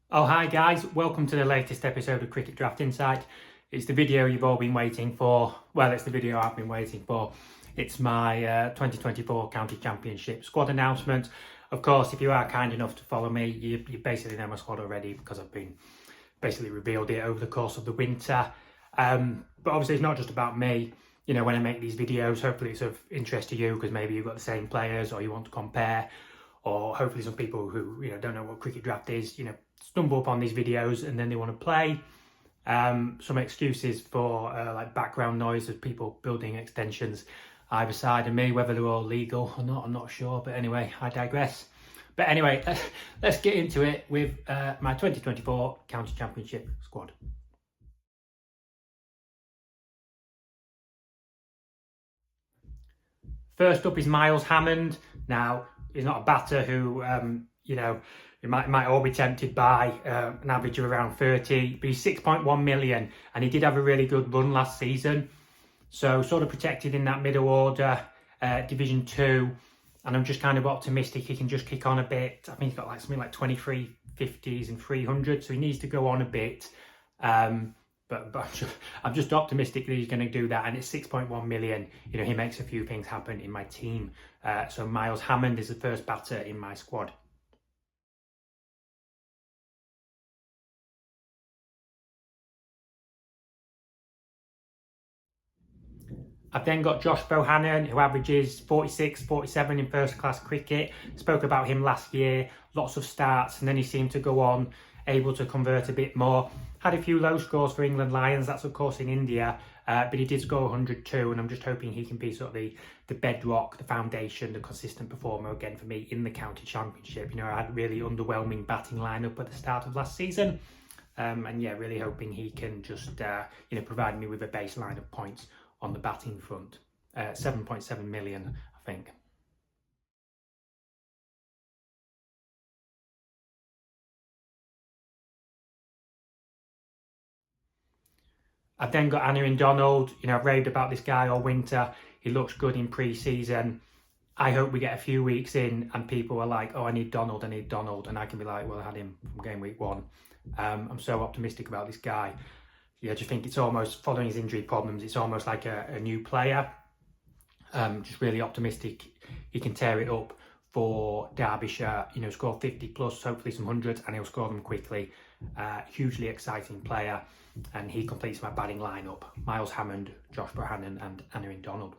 Oh, hi guys, welcome to the latest episode of Cricket Draft Insight. It's the video you've all been waiting for. Well, it's the video I've been waiting for. It's my 2024 County Championship squad announcement. Of course, if you are kind enough to follow me, you basically know my squad already because I've been basically revealed it over the course of the winter. But obviously it's not just about me. You know, when I make these videos, hopefully it's of interest to you because maybe you've got the same players or you want to compare, or hopefully some people who don't know what cricket draft is, stumble upon these videos and then they want to play. Some excuses for like background noise of people building extensions either side of me, whether they're all legal or not, I'm not sure. But anyway, I digress. But anyway, let's get into it with my 2024 County Championship squad. First up is Miles Hammond. Now, he's not a batter who, you might all be tempted by an average of around 30, but he's 6.1 million and he did have a really good run last season. So sort of protected in that middle order, Division 2. And I'm just kind of optimistic he can just kick on a bit. I think he's got like something like 23 50s and 300, so he needs to go on a bit. But I'm just optimistic that he's going to do that, and it's 6.1 million. He makes a few things happen in my team. So Miles Hammond is the first batter in my squad. I've then got Josh Bohannon, who averages 46, 47 in first class cricket. Spoke about him last year, lots of starts, and then he seemed to go on, able to convert a bit more. Had a few low scores for England Lions, that's of course in India, but he did score 102, and I'm just hoping he can be sort of the bedrock, the foundation, the consistent performer again for me in the county championship. I had a really underwhelming batting lineup at the start of last season. And yeah, really hoping he can just provide me with a baseline of points on the batting front. 7.7 million, I think. I've then got Aaron Donald. I've raved about this guy all winter. He looks good in pre-season. I hope we get a few weeks in and people are like, oh, I need Donald. And I can be like, well, I had him from game week 1. I'm so optimistic about this guy. I just think it's almost, following his injury problems, it's almost like a new player. Just really optimistic he can tear it up for Derbyshire, score 50 plus, hopefully some hundreds, and he'll score them quickly. Hugely exciting player, and he completes my batting lineup: Miles Hammond, Josh Bohannon and Aaron Donald.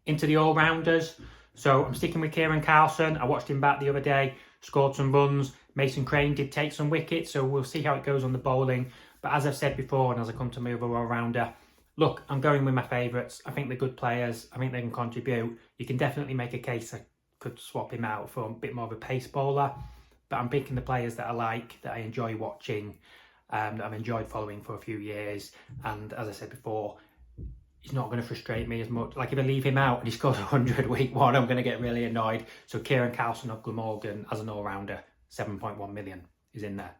Into the all-rounders, so I'm sticking with Kieran Carlson. I watched him back the other day, scored some runs. Mason Crane did take some wickets, so we'll see how it goes on the bowling. But as I've said before, and as I come to my other all-rounder, look, I'm going with my favourites. I think they're good players. I think they can contribute. You can definitely make a case I could swap him out for a bit more of a pace bowler. But I'm picking the players that I like, that I enjoy watching, that I've enjoyed following for a few years. And as I said before, he's not going to frustrate me as much. Like if I leave him out and he scores 100 week 1, I'm going to get really annoyed. So Kieran Carlson of Glamorgan as an all-rounder, 7.1 million is in there.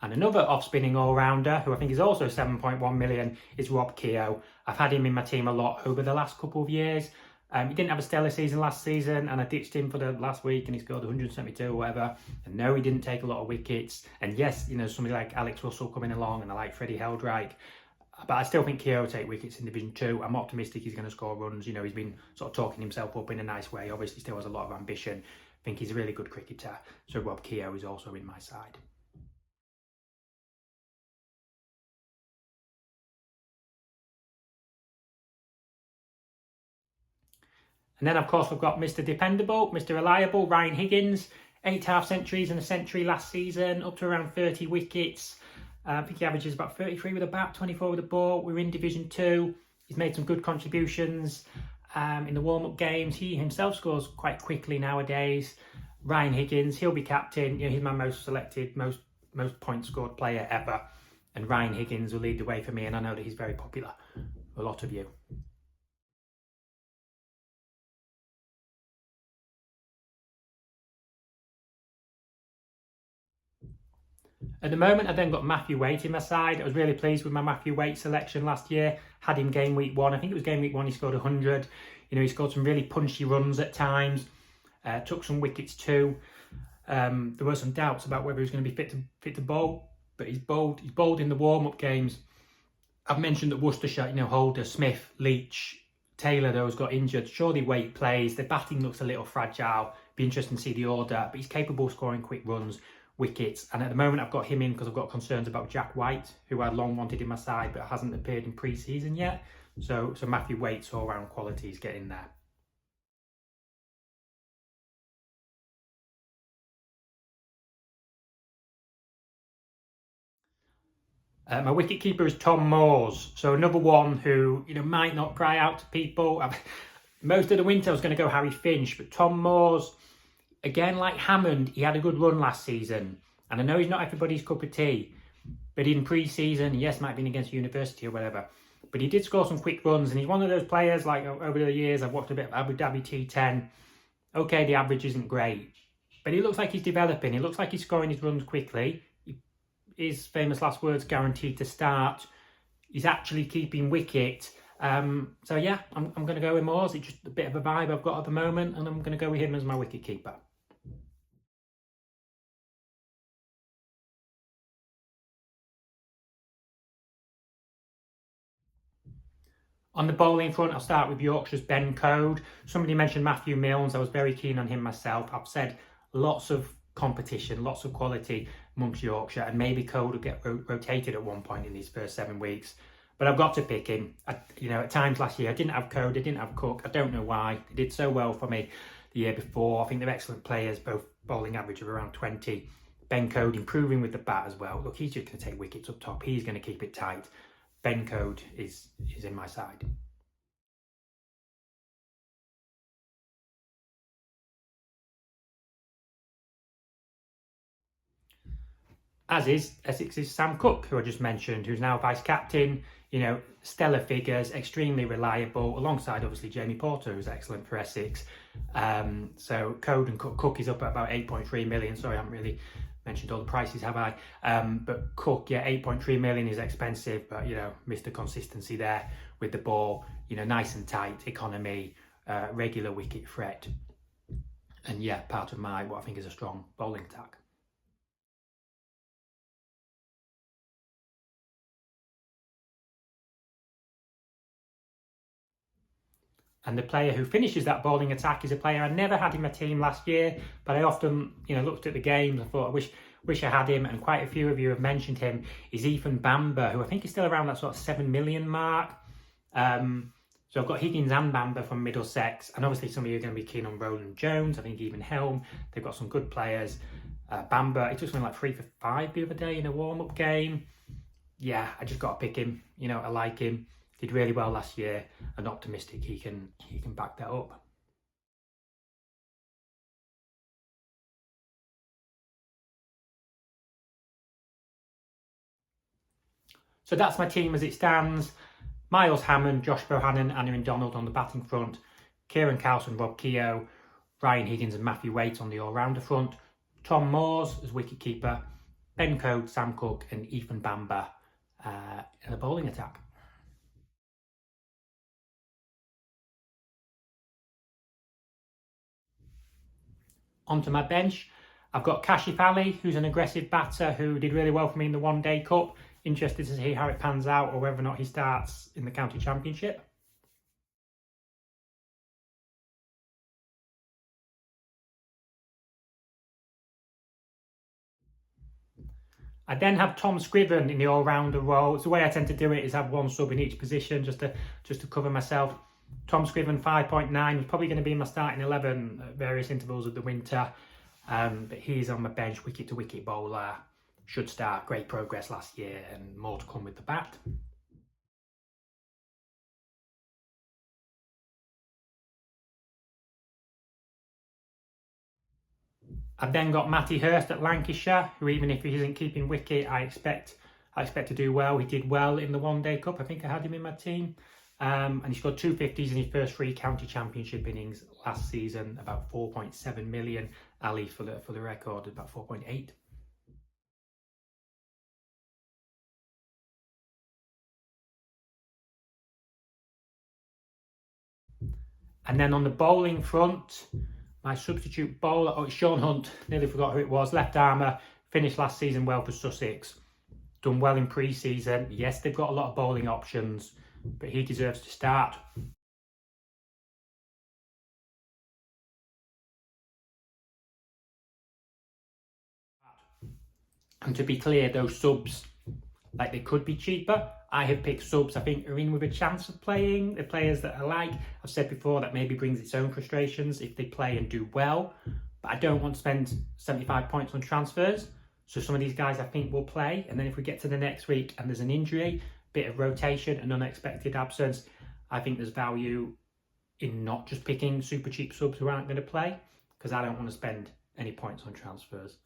And another off-spinning all-rounder, who I think is also 7.1 million, is Rob Keogh. I've had him in my team a lot over the last couple of years. He didn't have a stellar season last season, and I ditched him for the last week, and he scored 172 or whatever. And no, he didn't take a lot of wickets. And yes, somebody like Alex Russell coming along, and I like Freddie Heldreich. But I still think Keogh will take wickets in Division 2. I'm optimistic he's going to score runs. He's been sort of talking himself up in a nice way. Obviously, still has a lot of ambition. I think he's a really good cricketer. So Rob Keogh is also in my side. And then, of course, we've got Mr. Dependable, Mr. Reliable, Ryan Higgins. 8 half centuries and a century last season, up to around 30 wickets. I think he averages about 33 with a bat, 24 with a ball. We're in Division 2. He's made some good contributions in the warm-up games. He himself scores quite quickly nowadays. Ryan Higgins, he'll be captain. He's my most selected, most points scored player ever. And Ryan Higgins will lead the way for me, and I know that he's very popular with a lot of you. At the moment, I then got Matthew Waite in my side. I was really pleased with my Matthew Waite selection last year. Had him game week 1. I think it was game week 1 he scored 100. You know, he scored some really punchy runs at times. Took some wickets too. There were some doubts about whether he was going to be fit to bowl, but he's bowled. He's bowled in the warm-up games. I've mentioned that Worcestershire, you know, Holder, Smith, Leach, Taylor, those got injured. Surely Waite plays. The batting looks a little fragile. Be interesting to see the order, but he's capable of scoring quick runs, wickets. And at the moment, I've got him in because I've got concerns about Jack White, who I'd long wanted in my side, but hasn't appeared in pre-season yet. So Matthew Waite's all-round qualities get in there. My wicket keeper is Tom Moores, so another one who, you know, might not cry out to people. Most of the winter I was going to go Harry Finch, but Tom Moores, again like Hammond, he had a good run last season, and I know he's not everybody's cup of tea, but in pre-season, yes, might have been against University or whatever, but he did score some quick runs, and he's one of those players, like over the years, I've watched a bit of Abu Dhabi T10. Okay, the average isn't great, but he looks like he's developing. He looks like he's scoring his runs quickly. His famous last words, guaranteed to start. He's actually keeping wicket. So yeah, I'm going to go with Moores. It's just a bit of a vibe I've got at the moment, and I'm going to go with him as my wicket keeper. On the bowling front, I'll start with Yorkshire's Ben Code. Somebody mentioned Matthew Milnes. I was very keen on him myself. I've said lots of competition, lots of quality amongst Yorkshire, and maybe Code will get rotated at one point in these first 7 weeks. But I've got to pick him. You know, at times last year, I didn't have Code, I didn't have Cook. I don't know why. They did so well for me the year before. I think they're excellent players, both bowling average of around 20. Ben Code improving with the bat as well. Look, he's just going to take wickets up top. He's going to keep it tight. Ben Code is in my side. As is Essex's Sam Cook, who I just mentioned, who's now vice-captain. You know, stellar figures, extremely reliable, alongside obviously Jamie Porter, who's excellent for Essex. So Code and Cook is up at about 8.3 million. Sorry, I haven't really mentioned all the prices, have I? But Cook, yeah, 8.3 million is expensive, but, you know, Mr. Consistency there with the ball, you know, nice and tight, economy, regular wicket threat. And yeah, part of what I think is a strong bowling attack. And the player who finishes that bowling attack is a player I never had in my team last year, but I often, you know, looked at the games and thought, I wish I had him, and quite a few of you have mentioned him, is Ethan Bamber, who I think is still around that sort of 7 million mark. So I've got Higgins and Bamber from Middlesex, and obviously some of you are going to be keen on Roland Jones. I think even Helm, they've got some good players. Bamber, he took something like 3 for 5 the other day in a warm-up game. Yeah, I just got to pick him. You know, I like him. Did really well last year, and optimistic he can back that up. So that's my team as it stands. Miles Hammond, Josh Bohannon, and Aaron Donald on the batting front. Kieran Carlson, Rob Keogh, Ryan Higgins and Matthew Waite on the all-rounder front. Tom Moores as wicket-keeper. Ben Code, Sam Cook and Ethan Bamber in the bowling attack. Onto my bench, I've got Kashif Ali, who's an aggressive batter who did really well for me in the One Day Cup. Interested to see how it pans out, or whether or not he starts in the county championship. I then have Tom Scriven in the all-rounder role. It's the way I tend to do it, is have one sub in each position just to cover myself. Tom Scriven 5.9 is probably going to be in my starting 11 at various intervals of the winter. But he's on my bench, wicket-to-wicket bowler. Should start, great progress last year, and more to come with the bat. I've then got Matty Hurst at Lancashire, who, even if he isn't keeping wicket, I expect to do well. He did well in the One Day Cup. I think I had him in my team. And he scored 250s in his first 3 county championship innings last season, about 4.7 million. Ali, for the record, about 4.8. And then on the bowling front, my substitute bowler, it's Sean Hunt, nearly forgot who it was, left armour, finished last season well for Sussex, done well in pre-season. Yes, they've got a lot of bowling options, but he deserves to start. And to be clear, those subs, like, they could be cheaper. I have picked subs I think are in with a chance of playing, the players that I like. I've said before that maybe brings its own frustrations if they play and do well, but I don't want to spend 75 points on transfers. So some of these guys I think will play, and then if we get to the next week and there's an injury, bit of rotation, an unexpected absence, I think there's value in not just picking super cheap subs who aren't going to play, because I don't want to spend any points on transfers.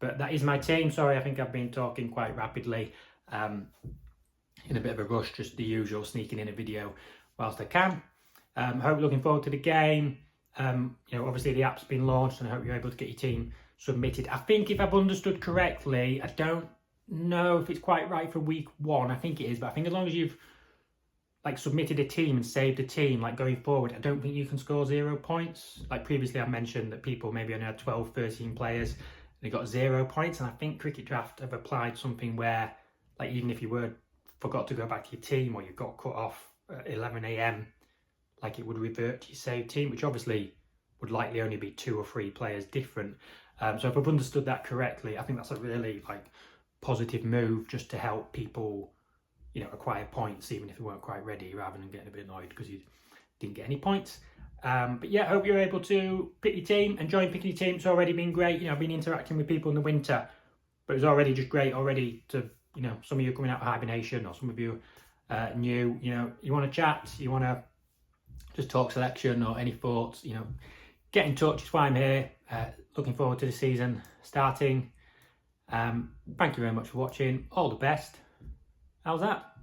But that is my team. Sorry, I think I've been talking quite rapidly, in a bit of a rush, just the usual, sneaking in a video whilst I can. Hope looking forward to the game. Obviously the app's been launched, and I hope you're able to get your team submitted. I think if I've understood correctly, I don't know if it's quite right for week 1. I think it is, but I think as long as you've submitted a team and saved a team, going forward, I don't think you can score 0 points. Like previously I mentioned that people maybe only had 12, 13 players, they got 0 points, and I think Cricket Draft have applied something where, even if you forgot to go back to your team, or you got cut off at 11 AM, it would revert to your saved team, which obviously would likely only be 2 or 3 players different. So if I've understood that correctly, I think that's a really positive move, just to help people, acquire points even if they weren't quite ready, rather than getting a bit annoyed because you didn't get any points. But yeah, I hope you're able to pick your team. Enjoying picking your team. It's already been great. I've been interacting with people in the winter, but it was already just great already to, some of you coming out of hibernation, or some of you new, you want to chat, you want to just talk selection or any thoughts, get in touch. It's why I'm here. Looking forward to the season starting. Thank you very much for watching. All the best. How's that?